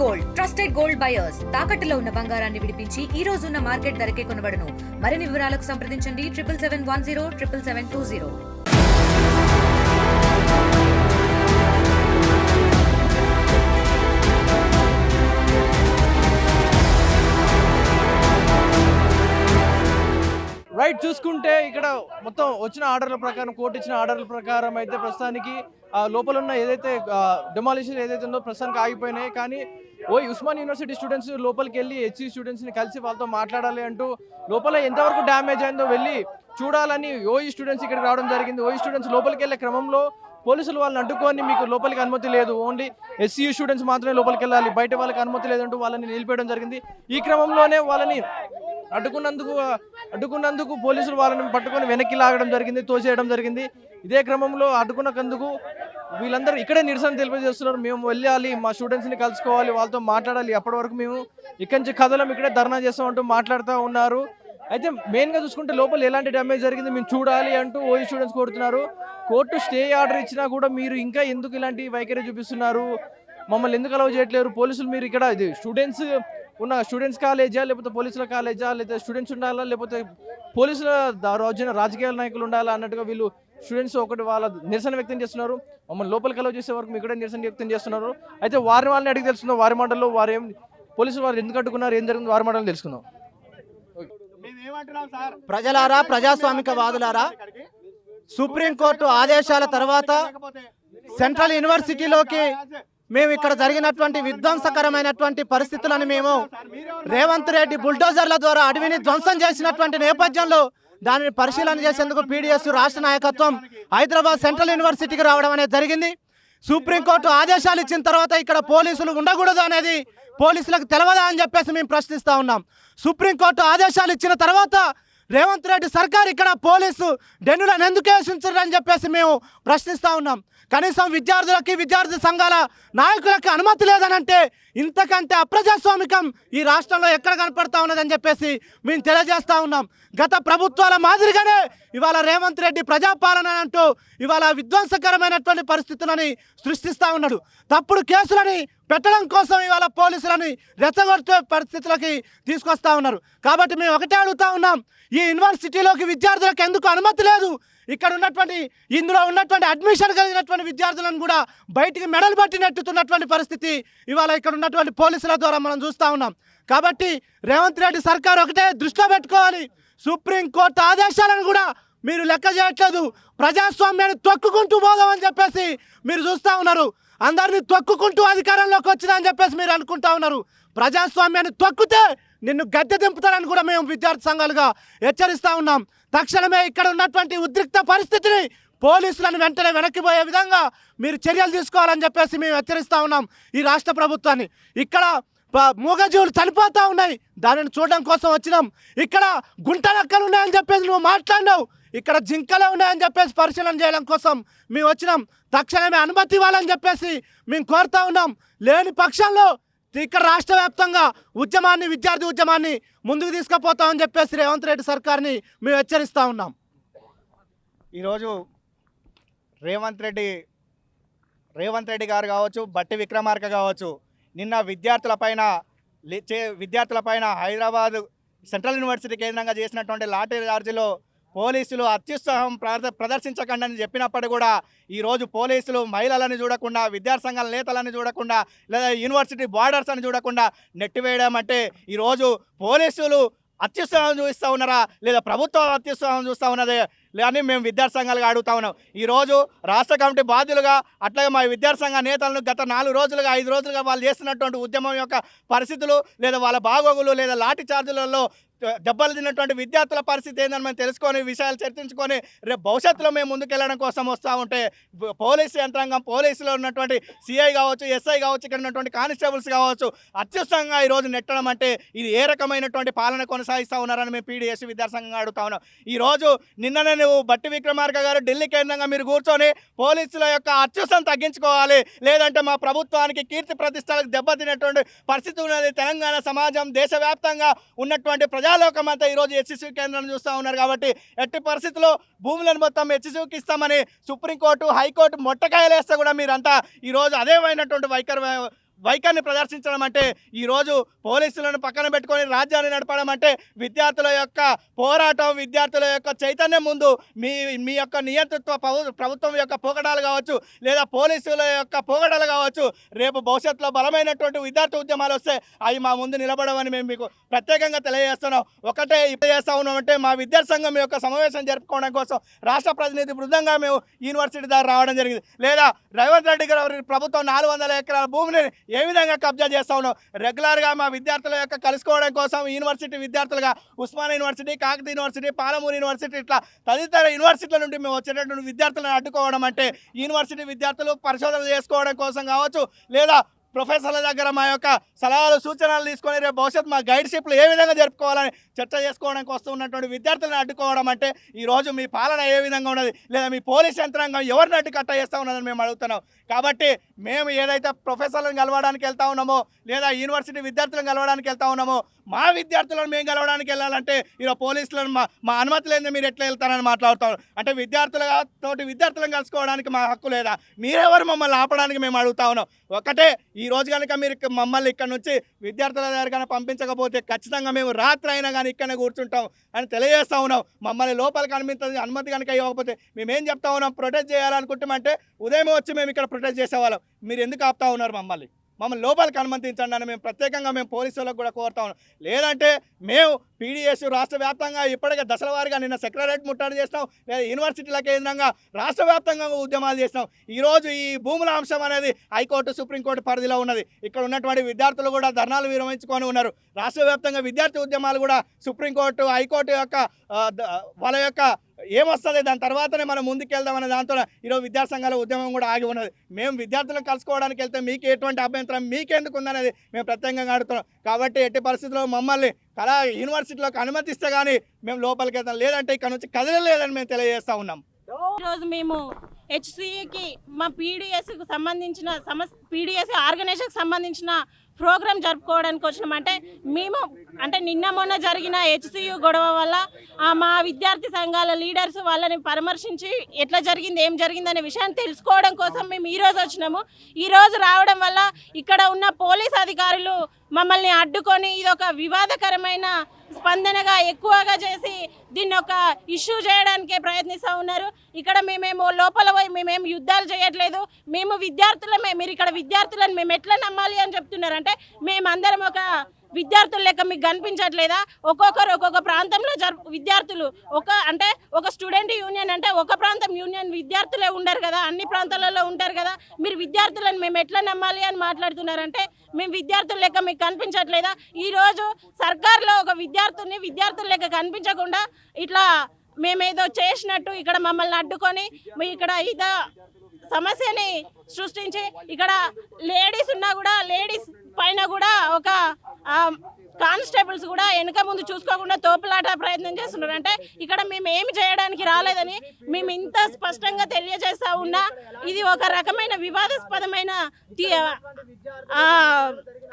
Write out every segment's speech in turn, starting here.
Gold trusted gold buyers తాకట్టులో ఉన్న బంగారాన్ని విడిపించి ఈ రోజు ఉన్న మార్కెట్ ధరకే కొనబడును. మరిన్ని వివరాలకు సంప్రదించండి 7771077720. రైట్ చూసుకుంటే ఇక్కడ మొత్తం వచ్చిన ఆర్డర్ల ప్రకారం కోర్టు ఇచ్చిన ఆర్డర్ల ప్రకారం అయితే ప్రస్తుతానికి లోపల ఉన్న ఏదైతే డెమాలిషన్ ఏదైతే ఉందో ప్రస్తుతానికి ఆగిపోయినాయి. కానీ ఉస్మాన్ యూనివర్సిటీ స్టూడెంట్స్ లోపలికి వెళ్ళి హెచ్సి స్టూడెంట్స్ని కలిసి వాళ్ళతో మాట్లాడాలి అంటూ లోపల ఎంతవరకు డ్యామేజ్ అయిందో వెళ్ళి చూడాలని ఓఈ స్టూడెంట్స్ ఇక్కడికి రావడం జరిగింది. ఓఈ స్టూడెంట్స్ లోపలికి వెళ్ళే క్రమంలో పోలీసులు వాళ్ళని అడ్డుకొని మీకు లోపలికి అనుమతి లేదు, ఓన్లీ ఎస్సీయూ స్టూడెంట్స్ మాత్రమే లోపలికి వెళ్ళాలి, బయట వాళ్ళకి అనుమతి లేదంటూ వాళ్ళని నిలిపేయడం జరిగింది. ఈ క్రమంలోనే వాళ్ళని అడ్డుకున్నందుకు పోలీసులు వాళ్ళని పట్టుకొని వెనక్కి లాగడం జరిగింది, తోసేయడం జరిగింది. ఇదే క్రమంలో అడ్డుకున్నందుకు వీళ్ళందరూ ఇక్కడే నిరసన తెలియజేస్తున్నారు. మేము వెళ్ళాలి, మా స్టూడెంట్స్ని కలుసుకోవాలి, వాళ్ళతో మాట్లాడాలి, అప్పటి వరకు మేము ఇక్కడి నుంచి కదలం, ఇక్కడే ధర్నా చేస్తామంటూ మాట్లాడుతూ ఉన్నారు. అయితే మెయిన్గా చూసుకుంటే లోపల ఎలాంటి డ్యామేజ్ జరిగింది మేము చూడాలి అంటూ ఓఈ స్టూడెంట్స్ కోరుతున్నారు. కోర్టు స్టే ఆర్డర్ ఇచ్చినా కూడా మీరు ఇంకా ఎందుకు ఇలాంటి వైఖరి చూపిస్తున్నారు, మమ్మల్ని ఎందుకు అలౌ చేయట్లేరు పోలీసులు, మీరు ఇక్కడ ఇది స్టూడెంట్స్ కాలేజా లేకపోతే పోలీసుల కాలేజా, లేకపోతే స్టూడెంట్స్ ఉండాలా లేకపోతే పోలీసుల రాజకీయ నాయకులు ఉండాలా అన్నట్టుగా వీళ్ళు స్టూడెంట్స్ ఒకటి వాళ్ళ నిరసన వ్యక్తం చేస్తున్నారు. మమ్మల్ని లోపలికి అలౌ చేసే వరకు మీకు కూడా నిరసన వ్యక్తం చేస్తున్నారు. అయితే వాళ్ళని అడిగి తెలుసుకుందాం, వారి మాటల్లో వారు పోలీసులు వారు ఎందుకు అడ్డుకున్నారు, ఏం జరిగింది వారి మాటలు తెలుసుకుందాం. ప్రజలారా, ప్రజాస్వామిక వాదులారా, సుప్రీంకోర్టు ఆదేశాల తర్వాత సెంట్రల్ యూనివర్సిటీలోకి మేము ఇక్కడ జరిగినటువంటి విధ్వంసకరమైనటువంటి పరిస్థితులను మేము రేవంత్ రెడ్డి బుల్డోజర్ల ద్వారా అడవిని ధ్వంసం చేసినటువంటి నేపథ్యంలో దానిని పరిశీలన చేసేందుకు పీడిఎస్ రాష్ట్ర నాయకత్వం హైదరాబాద్ సెంట్రల్ యూనివర్సిటీకి రావడం అనేది జరిగింది. సుప్రీంకోర్టు ఆదేశాలు ఇచ్చిన తర్వాత ఇక్కడ పోలీసులు ఉండకూడదు అనేది పోలీసులకు తెలవదా అని చెప్పేసి మేము ప్రశ్నిస్తూ ఉన్నాం. సుప్రీంకోర్టు ఆదేశాలు ఇచ్చిన తర్వాత రేవంత్ రెడ్డి సర్కార్ ఇక్కడ పోలీసు డెన్నులను ఎందుకు వేసించారని చెప్పేసి మేము ప్రశ్నిస్తూ ఉన్నాం. కనీసం విద్యార్థి సంఘాల నాయకులకి అనుమతి లేదనంటే ఇంతకంటే అప్రజాస్వామికం ఈ రాష్ట్రంలో ఎక్కడ కనపడతా ఉన్నదని చెప్పేసి మేము తెలియజేస్తూ ఉన్నాం. గత ప్రభుత్వాల మాదిరిగానే ఇవాళ రేవంత్ రెడ్డి ప్రజాపాలన అంటూ ఇవాళ విధ్వంసకరమైనటువంటి పరిస్థితులని సృష్టిస్తూ ఉన్నాడు. తప్పుడు కేసులని పెట్టడం కోసం ఇవాళ పోలీసులని రెచ్చగొట్టే పరిస్థితులకి తీసుకొస్తా ఉన్నారు. కాబట్టి మేము ఒకటే అడుగుతా ఉన్నాం, ఈ యూనివర్సిటీలోకి విద్యార్థులకు ఎందుకు అనుమతి లేదు, ఇక్కడ ఉన్నటువంటి ఇందులో ఉన్నటువంటి అడ్మిషన్ కలిగినటువంటి విద్యార్థులను కూడా బయటికి మెడలు పట్టి నెట్టుతున్నటువంటి పరిస్థితి ఇవాళ ఇక్కడ ఉన్నటువంటి పోలీసుల ద్వారా మనం చూస్తూ ఉన్నాం. కాబట్టి రేవంత్ రెడ్డి సర్కార్ ఒకటే దృష్టిలో పెట్టుకోవాలి, సుప్రీంకోర్టు ఆదేశాలను కూడా మీరు లెక్క చేయట్లేదు, ప్రజాస్వామ్యాన్ని తొక్కుకుంటూ పోదామని చెప్పేసి మీరు చూస్తూ ఉన్నారు. అందరినీ తొక్కుకుంటూ అధికారంలోకి వచ్చినా అని చెప్పేసి మీరు అనుకుంటా ఉన్నారు. ప్రజాస్వామ్యాన్ని తొక్కితే నిన్ను గద్దె దింపుతారని కూడా మేము విద్యార్థి సంఘాలుగా హెచ్చరిస్తూ ఉన్నాం. తక్షణమే ఇక్కడ ఉన్నటువంటి ఉద్రిక్త పరిస్థితిని పోలీసులను వెంటనే వెనక్కిపోయే విధంగా మీరు చర్యలు తీసుకోవాలని చెప్పేసి మేము హెచ్చరిస్తూ ఉన్నాం ఈ రాష్ట్ర ప్రభుత్వాన్ని. ఇక్కడ మూగజీవులు చనిపోతూ ఉన్నాయి, దానిని చూడడం కోసం వచ్చినాం. ఇక్కడ గుంటనక్కలు ఉన్నాయని చెప్పేసి నువ్వు మాట్లాడినావు, ఇక్కడ జింకలే ఉన్నాయని చెప్పేసి పరిశీలన చేయడం కోసం మేము వచ్చినాం. తక్షణమే అనుమతి ఇవ్వాలని చెప్పేసి మేము కోరుతా ఉన్నాం. లేని పక్షంలో ఇక్కడ రాష్ట్ర వ్యాప్తంగా విద్యార్థి ఉద్యమాన్ని ముందుకు తీసుకుపోతామని చెప్పేసి రేవంత్ రెడ్డి సర్కార్ని మేము హెచ్చరిస్తూ ఉన్నాం. ఈరోజు రేవంత్ రెడ్డి గారు కావచ్చు, బట్టి విక్రమార్క కావచ్చు, నిన్న విద్యార్థులపైన హైదరాబాద్ సెంట్రల్ యూనివర్సిటీ కేంద్రంగా చేసినటువంటి లాఠీ చార్జీలో పోలీసులు అత్యుత్సాహం ప్రదర్శించకండి అని చెప్పినప్పుడు కూడా ఈరోజు పోలీసులు మహిళలను చూడకుండా, విద్యార్థి సంఘాల నేతలను చూడకుండా, లేదా యూనివర్సిటీ బార్డర్స్ అని చూడకుండా నెట్టివేయడం అంటే ఈరోజు పోలీసులు అత్యుత్సాహం చూపిస్తూ ఉన్నారా లేదా ప్రభుత్వం అత్యుత్సాహం చూస్తూ ఉన్నదే అని మేము విద్యార్థి సంఘాలుగా అడుగుతా ఉన్నాం. ఈరోజు రాష్ట్ర కమిటీ బాధ్యులుగా అట్లాగే మా విద్యార్థి సంఘ నేతలను గత 4 రోజులుగా 5 రోజులుగా వాళ్ళు చేస్తున్నటువంటి ఉద్యమం యొక్క పరిస్థితులు లేదా వాళ్ళ బాగోగులు లేదా లాఠీ చార్జీలలో దెబ్బలు తిన్నటువంటి విద్యార్థుల పరిస్థితి ఏందని మేము తెలుసుకొని విషయాలు చర్చించుకొని రేపు భవిష్యత్తులో మేము ముందుకెళ్ళడం కోసం వస్తూ ఉంటే పోలీసు యంత్రాంగం, పోలీసులో ఉన్నటువంటి సిఐ కావచ్చు, ఎస్ఐ కావచ్చు, ఇక్కడ ఉన్నటువంటి కానిస్టేబుల్స్ కావచ్చు అత్యుత్సాహంగా ఈరోజు నెట్టడం అంటే ఇది ఏ రకమైనటువంటి పాలన కొనసాగిస్తూ ఉన్నారని మేము పీడిఎస్ విద్యాసంఘంగా అడుగుతా ఉన్నాం. ఈరోజు నిన్ననే నువ్వు బట్టి విక్రమార్క గారు ఢిల్లీ కేంద్రంగా మీరు కూర్చొని పోలీసుల యొక్క అత్యుత్సాహం తగ్గించుకోవాలి, లేదంటే మా ప్రభుత్వానికి కీర్తి ప్రతిష్టలకు దెబ్బతినేటువంటి పరిస్థితి ఉన్నది. తెలంగాణ సమాజం దేశవ్యాప్తంగా ఉన్నటువంటి ప్రజాలోకమంతా ఈరోజు హెచ్సిసి కేంద్రాన్ని చూస్తూ ఉన్నారు. కాబట్టి ఎట్టి పరిస్థితుల్లో భూములను మొత్తం హెచ్సిసికి ఇస్తామని సుప్రీంకోర్టు, హైకోర్టు మొట్టకాయలేస్తే కూడా మీరంతా ఈరోజు అదేమైనటువంటి వైఖరి వైఖరిని ప్రదర్శించడం అంటే ఈరోజు పోలీసులను పక్కన పెట్టుకొని రాజ్యాన్ని నడపడం అంటే విద్యార్థుల యొక్క పోరాటం, విద్యార్థుల యొక్క చైతన్యం ముందు మీ యొక్క నియంతృత్వ ప్రభుత్వం యొక్క పోకడాలు కావచ్చు, లేదా పోలీసుల యొక్క పోకడాలు కావచ్చు, రేపు భవిష్యత్తులో బలమైనటువంటి విద్యార్థి ఉద్యమాలు వస్తే అవి మా ముందు నిలబడవని మేము మీకు ప్రత్యేకంగా తెలియజేస్తున్నాం. ఒకటే ఇప్పుడు చేస్తా ఉన్నామంటే మా విద్యార్థి సంఘం యొక్క సమావేశం జరుపుకోవడం కోసం రాష్ట్ర ప్రతినిధి బృందంగా మేము యూనివర్సిటీ ద్వారా రావడం జరిగింది. లేదా రేవంత్ రెడ్డి గారి ప్రభుత్వం 400 ఎకరాల భూమిని ఏ విధంగా కబ్జా చేస్తా ఉన్నాం. రెగ్యులర్గా మా విద్యార్థుల యొక్క కలుసుకోవడం కోసం యూనివర్సిటీ విద్యార్థులుగా Osmania university, Kakatiya university, Palamuru university ఇట్లా తదితర యూనివర్సిటీల నుండి మేము వచ్చేటటువంటి విద్యార్థులను అడ్డుకోవడం అంటే యూనివర్సిటీ విద్యార్థులు పరిశోధనలు చేసుకోవడం కోసం కావచ్చు, లేదా ప్రొఫెసర్ల దగ్గర మా యొక్క సలహాలు సూచనలు తీసుకొని రేపు భవిష్యత్తు మా గైడ్షిప్లు ఏ విధంగా జరుపుకోవాలని చర్చ చేసుకోవడానికి వస్తున్నటువంటి విద్యార్థులను అడ్డుకోవడం అంటే ఈరోజు మీ పాలన ఏ విధంగా ఉన్నది, లేదా మీ పోలీస్ యంత్రాంగం ఎవరిని అడ్డు కట్ట చేస్తూ ఉన్నదని మేము అడుగుతున్నాం. కాబట్టి మేము ఏదైతే ప్రొఫెసర్లను కలవడానికి వెళ్తా ఉన్నామో, లేదా యూనివర్సిటీ విద్యార్థులను కలవడానికి వెళ్తా ఉన్నామో, మా విద్యార్థులను మేము కలవడానికి వెళ్ళాలంటే ఈరోజు పోలీసులను మా అనుమతి లేని మీరు ఎట్లా వెళ్తారని మాట్లాడుతాం. అంటే విద్యార్థులను కలుసుకోవడానికి మా హక్కు లేదా? మీరెవరు మమ్మల్ని ఆపడానికి మేము అడుగుతా ఉన్నాం. ఒకటే, ఈ రోజు కనుక మీరు మమ్మల్ని ఇక్కడ నుంచి విద్యార్థుల దగ్గర కనుక పంపించకపోతే ఖచ్చితంగా మేము రాత్రి అయినా కానీ ఇక్కడనే కూర్చుంటాం అని తెలియజేస్తా ఉన్నాం. మమ్మల్ని లోపలికి అనుమతి కనుక ఇవ్వకపోతే మేమేం చెప్తా ఉన్నాం, ప్రొటెక్ట్ చేయాలనుకుంటామంటే ఉదయం వచ్చి మేము ఇక్కడ ప్రొటెక్ట్ చేసేవాళ్ళం. మీరు ఎందుకు ఆపుతా ఉన్నారు? మమ్మల్ని లోపలికి అనుమతించండి అని మేము ప్రత్యేకంగా మేము పోలీసు వాళ్ళకు కూడా కోరుతా ఉన్నాం. లేదంటే మేము పీడిఎస్ రాష్ట్ర వ్యాప్తంగా ఇప్పటికే దశల వారీగా నిన్న సెక్రటరేట్ ముట్టడి చేస్తాం, లేదా యూనివర్సిటీల కేంద్రంగా రాష్ట్ర వ్యాప్తంగా ఉద్యమాలు చేస్తాం. ఈరోజు ఈ భూముల అంశం అనేది హైకోర్టు, సుప్రీంకోర్టు పరిధిలో ఉన్నది. ఇక్కడ ఉన్నటువంటి విద్యార్థులు కూడా ధర్నాలు విరమించుకొని ఉన్నారు. రాష్ట్ర వ్యాప్తంగా విద్యార్థి ఉద్యమాలు కూడా సుప్రీంకోర్టు, హైకోర్టు యొక్క వాళ్ళ యొక్క ఏమొస్తుంది దాని తర్వాతనే మనం ముందుకెళ్దామనే దాంతో ఈరోజు విద్యార్థి సంఘాల ఉద్యమం కూడా ఆగి ఉన్నది. మేము విద్యార్థులను కలుసుకోవడానికి వెళ్తే మీకు ఎటువంటి అభ్యంతరం మీకెందుకు ఉందనేది మేము ప్రత్యేకంగా అడుగుతున్నాం. కాబట్టి ఎట్టి పరిస్థితుల్లో మమ్మల్ని యూనివర్సిటీలోకి అనుమతిస్తే కానీ మేము లోపలికి వెళ్తాం, లేదంటే ఇక్కడ నుంచి కదలలేదని మేము తెలియజేస్తూ ఉన్నాం. ఈరోజు మేము హెచ్సిఏకి మా పీడిఎస్కి సంబంధించిన పీడిఎస్ ఆర్గనైజేషన్కి సంబంధించిన ప్రోగ్రామ్ జరుపుకోవడానికి వచ్చినామంటే మేము అంటే నిన్న మొన్న జరిగిన హెచ్సియు గొడవ వల్ల మా విద్యార్థి సంఘాల లీడర్స్ వాళ్ళని పరామర్శించి ఎట్లా జరిగింది, ఏం జరిగింది అనే విషయాన్ని తెలుసుకోవడం కోసం మేము ఈరోజు వచ్చినాము. ఈరోజు రావడం వల్ల ఇక్కడ ఉన్న పోలీస్ అధికారులు మమ్మల్ని అడ్డుకొని ఇదొక వివాదకరమైన స్పందనగా ఎక్కువగా చేసి దీన్ని ఒక ఇష్యూ చేయడానికే ప్రయత్నిస్తూ ఉన్నారు. ఇక్కడ మేమేమో లోపల పోయి మేమేం యుద్ధాలు చేయట్లేదు, మేము విద్యార్థులమే, మీరు ఇక్కడ విద్యార్థులను మేము ఎట్లా నమ్మాలి అని చెప్తున్నారంటే మేమందరం ఒక విద్యార్థులు లెక్క మీకు కనిపించట్లేదా? ఒక్కొక్కరు ఒక్కొక్క ప్రాంతంలో విద్యార్థులు ఒక స్టూడెంట్ యూనియన్ అంటే ఒక ప్రాంతం యూనియన్ విద్యార్థులే ఉండరు కదా, అన్ని ప్రాంతాలలో ఉంటారు కదా, మీరు విద్యార్థులను మేము ఎట్లా నమ్మాలి అని మాట్లాడుతున్నారంటే మేము విద్యార్థుల లెక్క మీకు కనిపించట్లేదా? ఈరోజు సర్కార్లో ఒక విద్యార్థుల లెక్క కనిపించకుండా ఇట్లా మేమేదో చేసినట్టు ఇక్కడ మమ్మల్ని అడ్డుకొని ఇక్కడ ఇదో సమస్యని సృష్టించి ఇక్కడ లేడీస్ ఉన్నా కూడా లేడీస్ పైన కూడా ఒక కానిస్టేబుల్స్ కూడా వెనక ముందు చూసుకోకుండా తోపులాట ప్రయత్నం చేస్తున్నారు. అంటే ఇక్కడ మేము ఏమి చేయడానికి రాలేదని మేము ఇంత స్పష్టంగా తెలియజేస్తా ఉన్నా ఇది ఒక రకమైన వివాదాస్పదమైన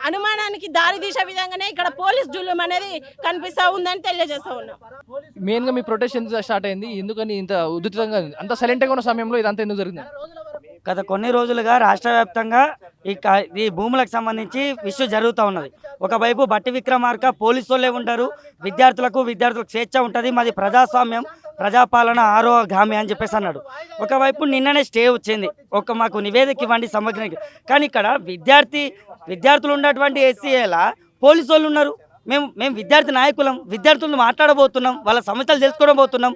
అనుమానానికి దారి తీసే విధంగానే ఇక్కడ పోలీస్ జులుం అనేది కనిపిస్తా ఉందని తెలియజేస్తా ఉన్నాం. మెయిన్గా మీ ప్రొటెస్ట్ ఎందుకు స్టార్ట్ అయింది, ఎందుకని ఇంత ఉధృతంగా అంత సైలెంట్గా ఉన్న సమయంలో ఇదంతా ఎందుకు జరిగింది? గత కొన్ని రోజులుగా రాష్ట్ర వ్యాప్తంగా ఈ భూములకు సంబంధించి ఇష్యూ జరుగుతూ ఉన్నది. ఒకవైపు బట్టి విక్రమార్క పోలీసు వాళ్ళే ఉంటారు, విద్యార్థులకు స్వేచ్ఛ ఉంటుంది, మాది ప్రజాస్వామ్యం, ప్రజాపాలన ఆరోగ్యామి అని చెప్పేసి అన్నాడు. ఒకవైపు నిన్ననే స్టే వచ్చింది, మాకు నివేదిక ఇవ్వండి సమగ్రంగా. కానీ ఇక్కడ విద్యార్థులు ఉన్నటువంటి ఎస్సీఏల పోలీసు వాళ్ళు ఉన్నారు. మేము విద్యార్థి నాయకులం, విద్యార్థులను మాట్లాడబోతున్నాం, వాళ్ళ సమస్యలు తెలుసుకోవడం.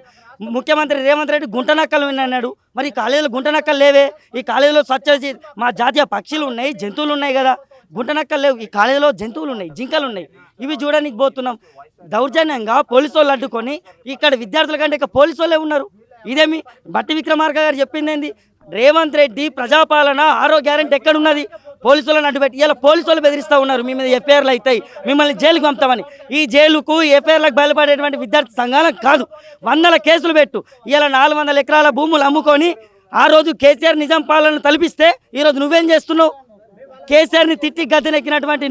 ముఖ్యమంత్రి రేవంత్ రెడ్డి గుంటనక్కలు విన్నాడు. మరి ఈ కాలేజీలో గుంటనక్కలు లేవే? ఈ కాలేజీలో మా జాతీయ పక్షులు ఉన్నాయి, జంతువులు ఉన్నాయి కదా, గుంటనక్కలు లేవు. ఈ కాలేజీలో జంతువులు ఉన్నాయి, జింకలు ఉన్నాయి, ఇవి చూడడానికి పోతున్నాం. దౌర్జన్యంగా పోలీసు వాళ్ళు అడ్డుకొని ఇక్కడ విద్యార్థుల కంటే ఇక పోలీసు వాళ్ళే ఉన్నారు. ఇదేమి బట్టి విక్రమార్క గారు చెప్పింది ఏంది? రేవంత్ రెడ్డి ప్రజాపాలన గ్యారెంటీ ఎక్కడున్నది? పోలీసు వాళ్ళని అడ్డుపెట్టి ఇలా పోలీసు వాళ్ళు బెదిరిస్తూ ఉన్నారు, మీ మీద ఎఫ్ఐఆర్లు అవుతాయి, మిమ్మల్ని జైలుకు పంపుతామని. ఈ జైలుకు ఎఫ్ఐఆర్లకు బయలుపడేటువంటి విద్యార్థి సంఘాలకు కాదు, 100 కేసులు పెట్టు. ఇలా 400 ఎకరాల భూములు అమ్ముకొని ఆ రోజు కేసీఆర్ నిజాం పాలన తలపిస్తే ఈరోజు నువ్వేం చేస్తున్నావు? కేసీఆర్ని తిట్టి గద్దెనెక్కినటువంటి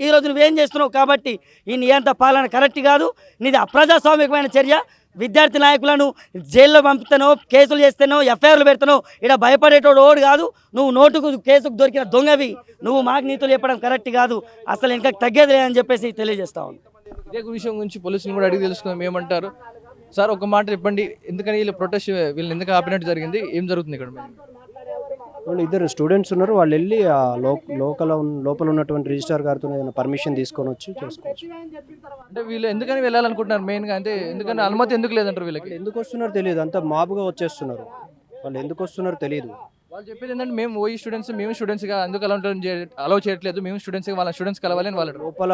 ఈరోజు నువ్వేం చేస్తున్నావు? కాబట్టి ఈ నియంత పాలన కరెక్ట్ కాదు, నీది అప్రజాస్వామికమైన చర్య. విద్యార్థి నాయకులను జైల్లో పంపుతానో కేసులు చేస్తానో ఎఫ్ఐఆర్లు పెడతానో ఇక్కడ భయపడేటోడు ఓడు కాదు. నువ్వు నోటుకు కేసుకు దొరికిన దొంగవి, నువ్వు మాకు నీతులు చెప్పడం కరెక్ట్ కాదు, అసలు ఇంకా తగ్గేది అని చెప్పేసి తెలియజేస్తా ఉంది. ఇదే విషయం గురించి పోలీసులు కూడా అడిగి తెలుసుకుందాం ఏమంటారు. సార్ ఒక మాట చెప్పండి, ఎందుకని వీళ్ళు ప్రొటెస్ట్ వీళ్ళని ఎందుకు ఆపినట్టు జరిగింది, ఏం జరుగుతుంది ఇక్కడ? వాళ్ళు ఇద్దరు స్టూడెంట్స్ ఉన్నారు, వాళ్ళు వెళ్ళి ఆ లోపల ఉన్నటువంటి రిజిస్ట్రార్ గారితో ఏదైనా పర్మిషన్ తీసుకొని వచ్చి చేసుకోవచ్చు. అంటే వీళ్ళు ఎందుకని వెళ్ళాలనుకుంటున్నారు మెయిన్గా, అంటే ఎందుకని అనుమతి ఎందుకు లేదంటారు వీళ్ళకి? వాళ్ళు ఎందుకు వస్తున్నారో తెలియదు, అంతా మాబుగా వచ్చేస్తున్నారు. వాళ్ళు ఎందుకు వస్తున్నారో తెలియదు. వాళ్ళు చెప్పేది ఏంటంటే మేము ఓయి స్టూడెంట్స్, మేము స్టూడెంట్స్గా అందుకు అలౌ చేయట్లేదు, మేము స్టూడెంట్స్గా వాళ్ళ స్టూడెంట్స్ కలవాలని వాళ్ళు. లోపల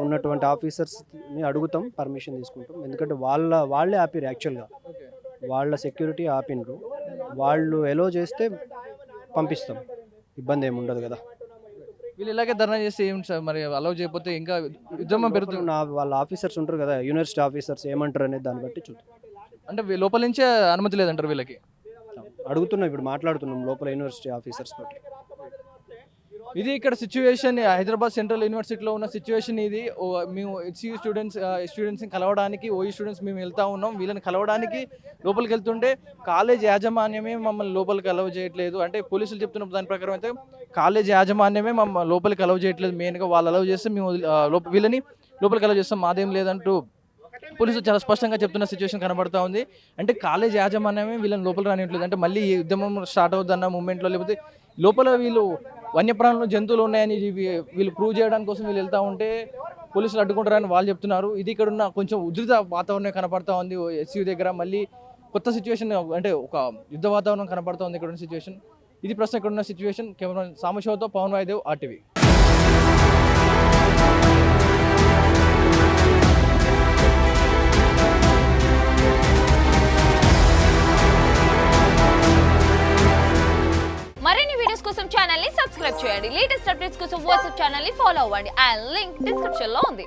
ఉన్నటువంటి ఆఫీసర్స్ని అడుగుతాం, పర్మిషన్ తీసుకుంటాం. ఎందుకంటే వాళ్ళే ఆపిరు, యాక్చువల్గా వాళ్ళ సెక్యూరిటీ ఆపినరు. వాళ్ళు ఎలో చేస్తే పంపిస్తాం, ఇబ్బంది ఏమి ఉండదు కదా. వీళ్ళు ఇలాగే ధర్నా చేస్తే ఏం సార్ మరి, అలౌ చేయకపోతే ఇంకా ఉద్యమం పెరుగుతుంది. వాళ్ళ ఆఫీసర్స్ ఉంటారు కదా, యూనివర్సిటీ ఆఫీసర్స్ ఏమంటారు అనేది దాన్ని బట్టి చూద్దాం. అంటే లోపల నుంచే అనుమతి లేదంటారు వీళ్ళకి? అడుగుతున్నాం, ఇప్పుడు మాట్లాడుతున్నాం లోపల యూనివర్సిటీ ఆఫీసర్స్ తోటి. ఇది ఇక్కడ సిచ్యువేషన్, హైదరాబాద్ సెంట్రల్ యూనివర్సిటీలో ఉన్న సిచ్యువేషన్ ఇది. మేము హెచ్సియు స్టూడెంట్స్ని కలవడానికి, ఓయి స్టూడెంట్స్ మేము వెళ్తా ఉన్నాం. వీళ్ళని కలవడానికి లోపలికి వెళ్తుంటే కాలేజ్ యాజమాన్యమే మమ్మల్ని లోపలికి అలౌ చేయట్లేదు. అంటే పోలీసులు చెప్తున్న దాని ప్రకారం అయితే కాలేజ్ యాజమాన్యమే మమ్మల్ని లోపలికి అలౌ చేయట్లేదు. మెయిన్గా వాళ్ళు అలౌ చేస్తే మేము వీళ్ళని లోపలికి అలౌ చేస్తాం, మాదేం లేదంటూ పోలీసులు చాలా స్పష్టంగా చెప్తున్న సిచ్యువేషన్ కనబడతా ఉంది. అంటే కాలేజ్ యాజమాన్యమే వీళ్ళని లోపల రానిట్లేదు. అంటే మళ్ళీ ఈ ఉద్యమం స్టార్ట్ అవుద్దన్న మూమెంట్లో, లేకపోతే లోపల వీళ్ళు వన్యప్రాణులు జంతువులు ఉన్నాయని వీళ్ళు ప్రూవ్ చేయడానికి కోసం వీళ్ళు వెళ్తూ ఉంటే పోలీసులు అడ్డుకుంటారని వాళ్ళు చెప్తున్నారు. ఇది ఇక్కడ ఉన్న కొంచెం ఉధృత వాతావరణం కనపడతా ఉంది ఎస్యూ దగ్గర. మళ్ళీ కొత్త సిచ్యువేషన్, అంటే ఒక యుద్ధ వాతావరణం కనపడతా ఉంది ఇక్కడ ఉన్న సిచ్యువేషన్. ఇది ప్రస్తుతం ఇక్కడ ఉన్న సిచ్యువేషన్. కెమెరా సామశివతో పవన్ వాయుదేవ్, RTV. మరిన్ని వీడియోస్ కోసం ఛానల్ ని సబ్స్క్రైబ్ చేయండి. లేటెస్ట్ అప్డేట్స్ కోసం వాట్సాప్ ఛానల్ ని ఫాలో అవ్వండి. ఆ లింక్ డిస్క్రిప్షన్ లో ఉంది.